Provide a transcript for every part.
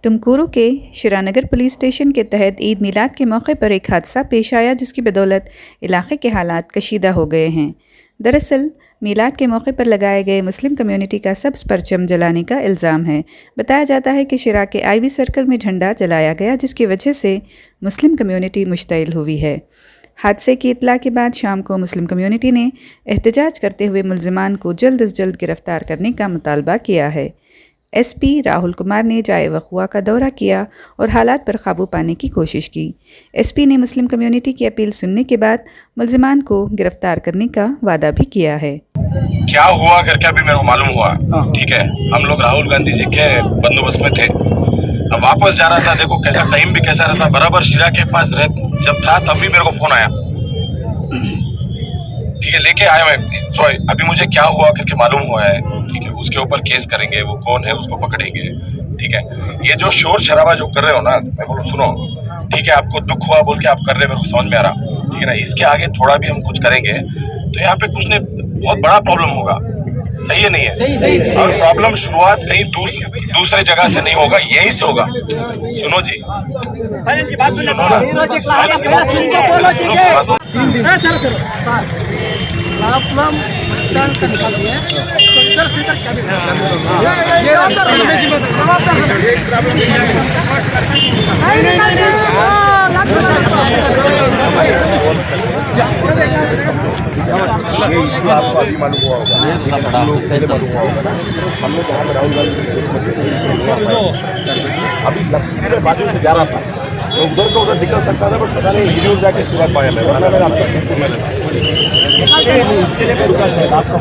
टुमकुरू के शिरानगर police station के तहत ईद मिलाद के मौके पर एक हादसा पेश आया जिसकी बदौलत इलाके के हालात कशीदा हो गए हैं। दरअसल मिलाद के मौके पर लगाए गए मुस्लिम कम्युनिटी का सब्ज़ परचम जलाने का इल्ज़ाम है। बताया जाता है कि शिरा के आईबी सर्कल में झंडा जलाया गया जिसकी वजह से मुस्लिम कम्युनिटी मुश्तइल हुई है। हादसे की इत्तला के बाद शाम को मुस्लिम कम्युनिटी ने एहतजाज करते हुए मुल्ज़िमान को जल्द अज जल्द गिरफ्तार करने का मुतालबा किया है। एसपी राहुल कुमार ने जाए वक़ुआ का दौरा किया और हालात पर काबू पाने की कोशिश की। एसपी ने मुस्लिम कम्युनिटी की अपील सुनने के बाद मुल्ज़िमान को गिरफ्तार करने का वादा भी किया है। क्या हुआ करके अभी मेरे को मालूम हुआ। ठीक है, हम लोग राहुल गांधी जी के बंदोबस्त में थे, अब वापस जा रहा था। देखो कैसा टाइम भी कैसा रहता, बराबर शिरा के पास जब था तब भी मेरे को फोन आया। ठीक है, लेके आया मैं। सॉरी, अभी मुझे क्या हुआ करके मालूम हुआ है। ठीक है, उसके ऊपर केस करेंगे, वो कौन है उसको पकड़ेंगे। ठीक है, ये जो शोर शराबा जो कर रहे हो ना, मैं बोलूँ सुनो, ठीक है, आपको दुख हुआ बोल के आप कर रहे, मेरे को समझ में आ रहा। ठीक है ना, इसके आगे थोड़ा भी हम कुछ करेंगे तो यहाँ पे कुछ नहीं, बहुत बड़ा प्रॉब्लम होगा। सही है नहीं है? सही। और प्रॉब्लम शुरुआत कहीं दूसरे जगह से नहीं होगा, यहीं से होगा। सुनो जी, ये इशू आपको अभी मालूम हुआ होगा, हम लोग पहले मालूम हुआ होगा ना। हम लोग यहाँ पर राहुल गांधी अभी लखीमपुर में बाजू से जा रहा था तो उधर को उधर निकल सकता था, बट पता नहीं वीडियो जाके सिवा पाया मैं, वरना मैंने आपका इसके लिए रुका शायद आपका।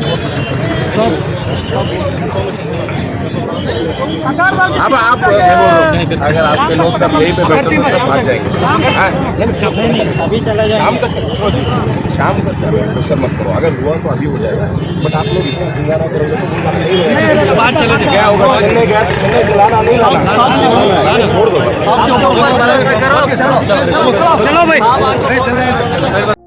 अब आप अगर आपके लोग सब यहीं पे बैठे तो सब भाग जाएंगे। शाम तक शाम तक प्रेशर मत करो, अगर हुआ तो अभी हो जाएगा, बट आप लोग इतना गुजारा करोगे तो बाहर चले जाए। क्या होगा, चलने गया तो चलने से लाना नहीं लाना, छोड़ दो। चलो भाई।